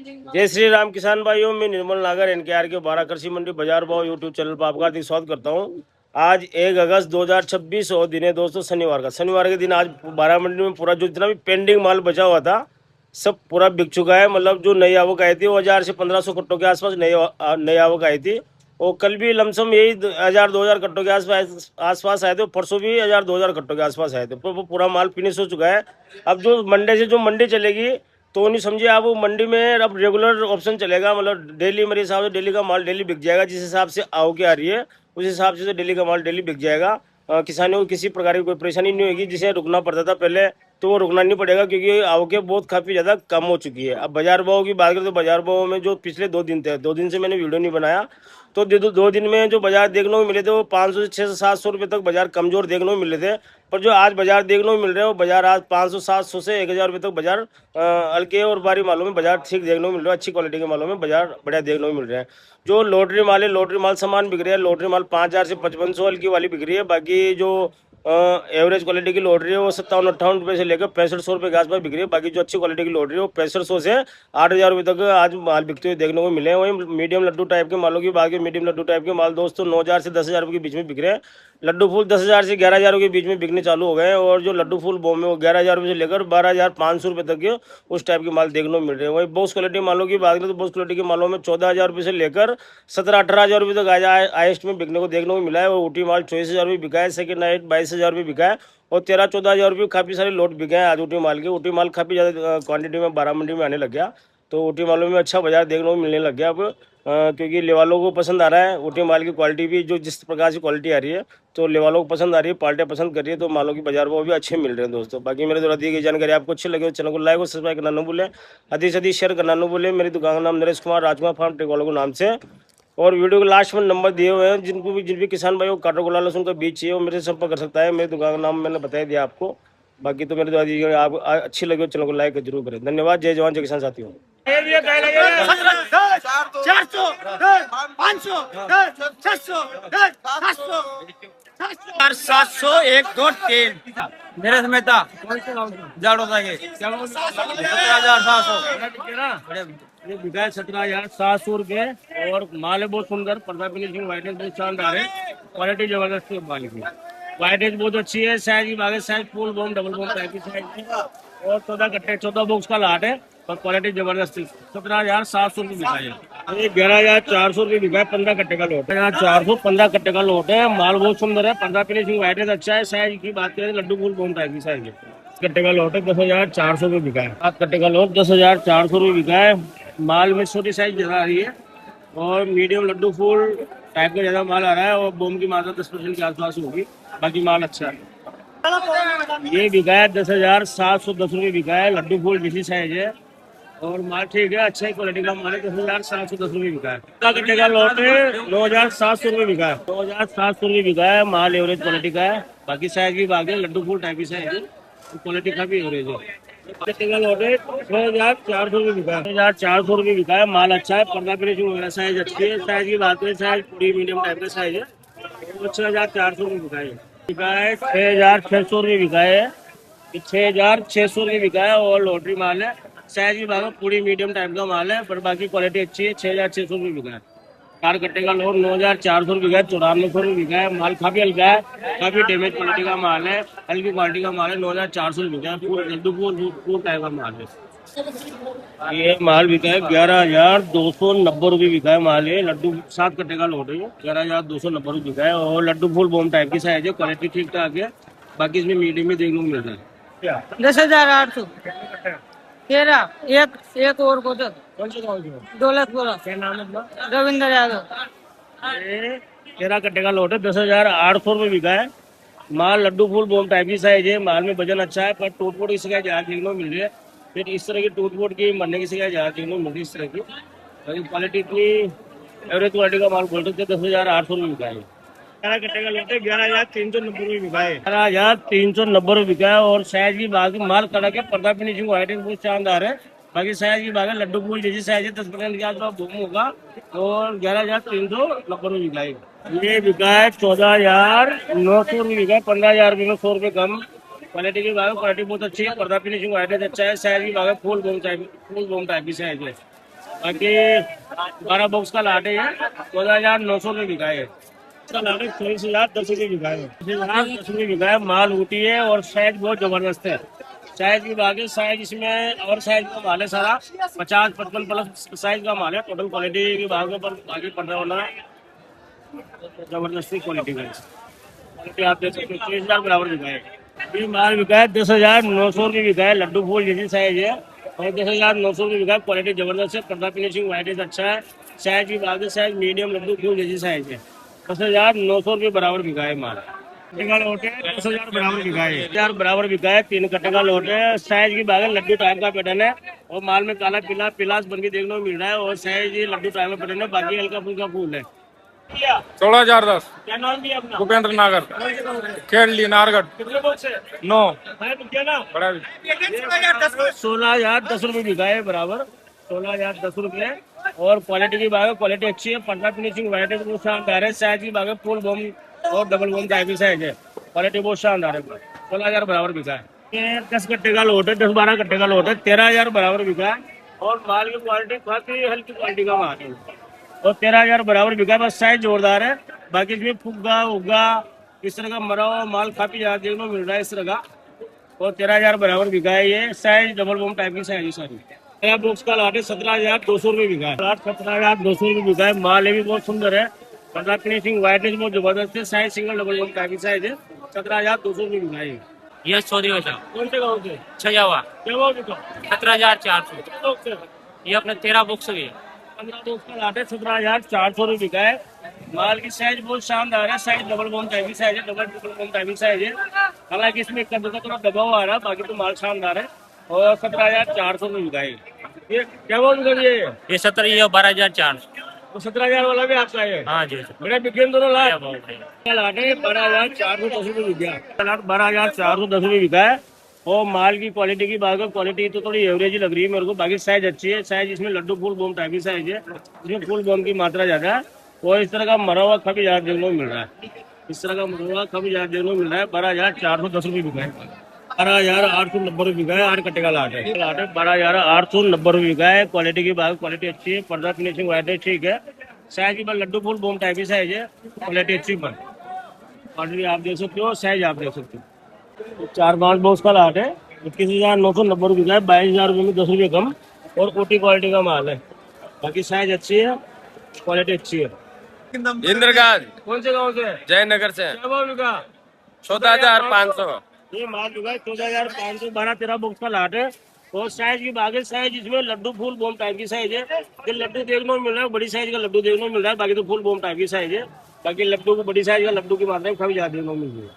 जय श्री राम किसान भाइयों, मैं निर्मल नागर एनकेआर के 12 कृषि मंडी बाजार भाव यूट्यूब चैनल पर आपका हार्दिक स्वागत करता हूं। आज 1 अगस्त 2026 और दिन है दोस्तों शनिवार के दिन आज 12 मंडी में पूरा जो जितना भी पेंडिंग माल बचा हुआ था सब पूरा बिक चुका है। मतलब जो नई आवक आई थी वो 1000 से 1500 कट्टों के आसपास नई आवक आई थी और कल भी लमसम यही 1000-2000 कट्टों के आसपास आए थे। परसों भी 1000-2000 कट्टों के आसपास आए थे। वो पूरा माल फिनिश हो चुका है। अब जो मंडे से जो मंडी चलेगी तो नहीं समझिए आप, वो मंडी में अब रेगुलर ऑप्शन चलेगा। मतलब डेली मेरे हिसाब से डेली का माल डेली बिक जाएगा। जिस हिसाब से आवक आ रही है उस हिसाब से डेली का माल डेली बिक जाएगा। किसानों को किसी प्रकार की कोई परेशानी नहीं होगी। जिसे रुकना पड़ता था पहले तो वो रुकना नहीं पड़ेगा, क्योंकि आवकें बहुत काफ़ी ज़्यादा कम हो चुकी है। अब बाजार भाव की बात करें तो बाजार भाव में जो पिछले 2 दिन थे, 2 दिन से मैंने वीडियो नहीं बनाया, तो 2 दिन में जो बाजार देखने को मिले थे वो 500 से 600-700 रुपये तक बाजार कमज़ोर देखने को मिले थे। पर जो आज बाजार देखने को मिल रहे हैं वो बाजार आज 500-700 से 1000 रुपये तक बाजार हल्के और भारी मालों में बाजार ठीक देखने को मिल रहा है। अच्छी क्वालिटी के मालों में बाजार बढ़िया देखने को मिल रहे हैं। जो लॉटरी माल है, लॉटरी माल सामान बिक रहे हैं। लॉटरी माल 5000 से 5500 हल्की वाली बिक रही है। बाकी जो एवरेज क्वालिटी की लॉटरी है वो 57-58 रुपये से लेकर 6500 रुपये के आसपास बिक रही है। बाकी जो अच्छी क्वालिटी की लॉटरी है वो 6500 से 8000 रुपये तक आज माल बिकते हुए देखने को मिले हैं। वहीं मीडियम लड्डू टाइप के मालों की बाकी मीडियम लड्डू टाइप के माल दोस्तों 9000 से 10,000 रुपये के बीच में बिक रहे हैं। लड्डू फूल 10,000 से 11,000 के बीच में बिकने चालू हो गए हैं। और जो लड्डू फूल बॉम्बे वो 11,000 रुपये से लेकर 12,500 रुपये तक के उस टाइप के माल देखने को मिल रहे हैं। वही बॉक्स क्वालिटी मालों की बात करें तो बॉक्स क्वालिटी के मालों में 14,000 रुपये से लेकर 17-18,000 रुपये तक आज हाइस्ट में बिकने को देखने को मिला है। और ऊटी माल 24,000 रुपये बिका है। सेकेंड नाइट 22,000 रुपये बिका है और 13-14,000 रुपये काफ़ी सारे लोट बिके हैं आज ऊटी माल के। ऊटी माल काफ़ी ज़्यादा क्वांटिटी में 12 मंडी में आने लग गया, तो ऊटी मालों में अच्छा बाजार देखने को मिलने लग गया अब। क्योंकि लेवालों को पसंद आ रहा है ऊटी माल की क्वालिटी भी, जो जिस प्रकार से क्वालिटी आ रही है तो लेवालों को पसंद आ रही है, पार्टियाँ पसंद कर रही है, तो मालों की बाजार वो भी अच्छे मिल रहे हैं दोस्तों। बाकी मेरे द्वारा दी गई जानकारी आपको अच्छी लगे तो चैनल को लाइक और सब्सक्राइब करना न भूलें, अधिक से अधिक शेयर करना न भूलें। मेरी दुकान का नाम नरेश कुमार राजकुमार फार्म टेकवालों के नाम से, और वीडियो के लास्ट में नंबर दिए हुए हैं। जिन भी किसान भाई को काटो गोला लहसुन का बीज चाहिए वो मेरे से संपर्क कर सकता है। मेरी दुकान का नाम मैंने बता दिया आपको। बाकी तो मेरे द्वारा आप अच्छी लगे चैनल को लाइक जरूर करें। धन्यवाद। जय जवान जय किसान साथियों। 701-2-3 मेरे समेता जाड़ो जाएंगे 17,700 ये बिका है 17,700 रुपये। और माल है बहुत सुंदर, पर्दा फिनिशिंग वाइटनेस बहुत शानदार है। क्वालिटी जबरदस्त है माल की, वाइटनेस बहुत अच्छी है। साइज की बात है, साइज फुल बॉम डबल बॉम टाइप की साइज है और 14 कट्टे 14 बॉक्स का लाट है और क्वालिटी जबरदस्त है। 17,700 रुपये बिका है। ये 11,400 रुपये बिका है। 15 कट्टे का लोट है। 400 15 कट्टे का लोट है। माल बहुत सुंदर है, पर्दा फिनिशिंग वाइटनेस अच्छा है। साइज की बात करें लड्डू फुल बॉम टाइप की साइज है। कट्टे का लोट है 10,400 रुपये बिका है। 7 कट्टे का लोट 10,400 रुपये बिका है। माल में छोटी साइज ज़्यादा आ रही है और मीडियम लड्डू फूल टाइप का ज़्यादा माल आ रहा है और बोम की मात्रा 10% के आसपास होगी। बाकी माल अच्छा है। ये बिका है 10,710 रुपये बिका है। लड्डू फूल जिसी साइज है और माल ठीक है, अच्छा ही क्वालिटी का माल है। 10,710 रुपये बिका है। कट्टे का लॉट है 9,700 रुपये बिका है। 9,700 रुपये बिका है। माल एवरेज क्वालिटी का है। बाकी साइज की बात है लड्डू फूल टाइप की साइज है, क्वालिटी काफ़ी एवरेज है। लॉट है 6,400 रुपये बिका है। 6,400 रुपये बिका है। माल अच्छा है, पर्दा फिनिशिंग वगैरह साइज अच्छी है। साइज की बात करें साइज पूरी मीडियम टाइप का साइज है। 6,400 रुपये बिका है। 6,600 रुपये बिका है। 6,600 रुपये बिका है और लॉटरी माल है। साइज की बात पूरी मीडियम टाइप का माल है, पर बाकी क्वालिटी अच्छी है। 6,600 रुपये बिका है। 4 कट्टे का लोड 9,400 रुपये बिका है। 9400 रुपये बिका है। माल काफ़ी हल्का है, काफ़ी डैमेज क्वालिटी का माल है, हल्की क्वालिटी का माल है। 9,400 रुपये बिका है। फूल टाइप का माल है। ये माल बिका है 11,290 रुपये बिका है। माल है लड्डू 7 कट्टे का लोड है। 11,290 रुपये बिका है और लड्डू फुल बॉम टाइप की साइज है। क्वालिटी ठीक ठाक है। बाकी इसमें मीडियम में देखने को मिल रहा है। 10,800 13 एक और को दौलतपुरा। क्या नाम है अपना? रविंद्र यादव। 13 कट्टे का लोट है। 10,800 रुपये बिका है। माल लड्डू फुल बॉम टाइप की साइज है। माल में वजन अच्छा है, पर टूट फूट की शिकायत ज़्यादा देखने को मिल रही है। फिर इस तरह की टूट फूट की मरने की शिकायत ज़्यादा देखने को मिल रही है इस तरह की। क्वालिटी इतनी एवरेज क्वालिटी का माल बोल सकते 10,800 रुपये बिका है। 11 कट्टे का लोट है। 11,390 रुपये बिका है। 11,390 रुपये बिका है और साइज की बात माल कड़ा के पर्दा फिनिशिंग वाइट बहुत शानदार है। बाकी साइज की बात है लड्डू फूल जैसी साइज है, 10% के आसपास बूम होगा और 11,390 रुपये बिका है। ये बिका है 14,900 रुपये बिका है। 15,000 रुपये में 100 रुपये कम। क्वालिटी की बात क्वालिटी बहुत अच्छी है, पर्दा फिनिशिंग वाइट अच्छा है। साइज की बात फुल बॉम टाइप की साइज है। बाकी 12 बॉक्स का लाट है ये 14,900 में बिका है। इसका लाट 24,010 रुपये बिका है, 10 रुपये बिका है। माल ऊटी है और साइज बहुत जबरदस्त है। साइज की बात है, साइज इसमें और साइज का माल है सारा 50-55 प्लस साइज का माल है। टोटल क्वालिटी की बात में पर आगे पड़ रहा होना जबरदस्ती क्वालिटी का क्वालिटी आप देख सकते हो। 23,000 बराबर बिका है। ये माल बिका है 10,900 रुपये बिका है। लड्डू फूल जैसी साइज है और 10,900 रुपये बिका है। क्वालिटी जबरदस्त है, पर्दा फिनिशिंग वाइट अच्छा है। साइज की बात है, साइज मीडियम लड्डू फूल जैसी साइज है। 10,900 रुपये बराबर बिका है माल। कट्टे का लोट है 10,000 बराबर बिका है। 10,000 बराबर बिका है। 3 कट्टे का लोट है। साइज की बात है, लड्डू टाइप का पैटर्न है और माल में काला पीला पिलास बन के देखने को मिल रहा है और साइज ये लड्डू टाइप का पैटर्न है। बाकी हल्का फुल्का फूल है। 16,010। क्या नाम दिया अपना? भूपेंद्र नागर, खेड़ली नारगढ़। कितने बॉक्स है? 9 भाई क्या नाम? बड़ा 16,010 रुपये बिका है बराबर। 16,010 रुपये और क्वालिटी की बात है, क्वालिटी अच्छी है। पर्दा फिनिशिंग वाइट है, बहुत शानदार है। साइज की बात है, फुल बम और डबल बम टाइप की साइज है। क्वालिटी बहुत शानदार है। 16,000 बराबर बिका है। ये 10 कट्टे का लोट है, 10-12 कट्टे का लोट है। 13,000 बराबर बिका है और माल की क्वालिटी काफी हल्की क्वालिटी का माल है और 13,000 बराबर बिका है। बस साइज जोरदार है। बाकी इसमें फुग्गा उग्गा इस तरह का मरा हुआ माल काफी ज्यादा देखने को मिल रहा है इस तरह का और 13,000 बराबर बिका है। ये साइज डबल बम टाइप की साइज है सारी। नया बॉक्स का लाट है 17,200 रुपये बिका है। लाट 17,200 रुपये बिका है। माल ये भी बहुत सुंदर है। पर्दा फिनिशिंग वाइटनेस बहुत जबरदस्त है। साइज सिंगल डबल बम टाइप की साइज है। 17,200 रुपये बिका है। ये 100 दिवस कौन से गाँव से? छजावा क्या भाव बिका? 17,400। ये अपने 13 बुक्स भी है। 15 बॉक्स का लाट है 17,400 रुपये बिका है। माल की साइज बहुत शानदार है। साइज डबल बम टाइप की साइज है, डबल बम टाइप की साइज है। हालांकि इसमें एक का थोड़ा दबाव आ रहा है, बाकी तो माल शानदार है और 17,400 रुपये बिका है। ये क्या भाव बिका ये? ये 17, ये 12,400। तो 17,000 वाला भी आपका है? हाँ जी। मेरा बिकेन दोनों लाट बहुत है। लाट है 12,410 रुपये बिक गया। लाट 12,410 रुपये बिका है और माल की क्वालिटी की बात है, क्वालिटी तो थोड़ी एवरेज ही लग रही है मेरे को। बाकी साइज अच्छी है। साइज इसमें लड्डू फुल बम टाइप की साइज है, इसमें फुल बम की मात्रा ज्यादा है और इस तरह का मरा हुआ काफी ज्यादा देखने को मिल रहा है। इस तरह का मरा हुआ काफी ज्यादा देखने को मिल रहा है। 12,410 रुपये बिका है। 12,890 रुपये बिका है। 8 कट्टे का लाट है। लाट है 12,890 रुपये बिका है। क्वालिटी की बात, क्वालिटी अच्छी है। पर्दा फिनिशिंग वाइट है, ठीक है। साइज की बात लड्डू फुल बम टाइप की साइज है। क्वालिटी अच्छी बन क्वालिटी आप देख सकते हो, साइज आप देख सकते हो। 4-5 बॉक्स का लाट है 21,990 रुपये का है। 22,000 रुपये में 10 रुपये कम और कोटी क्वालिटी का माल है। बाकी साइज अच्छी है, क्वालिटी अच्छी है। इंद्रगाज, कौन से गाँव से? जयनगर से। क्या भाव बिका? 14,500। ये माल बिका है 14,500। 12-13 बॉक्स का लाट है और साइज की बात है, साइज इसमें लड्डू फुल बम टाइप की साइज है। ये लड्डू देखने को मिल रहा है, बड़ी साइज का लड्डू देखने को मिल रहा है। बाकी तो फुल बम टाइप की साइज है। बाकी लड्डू को बड़ी साइज का लड्डू की मात्रा में काफी ज्यादा देखने को मिल रही है।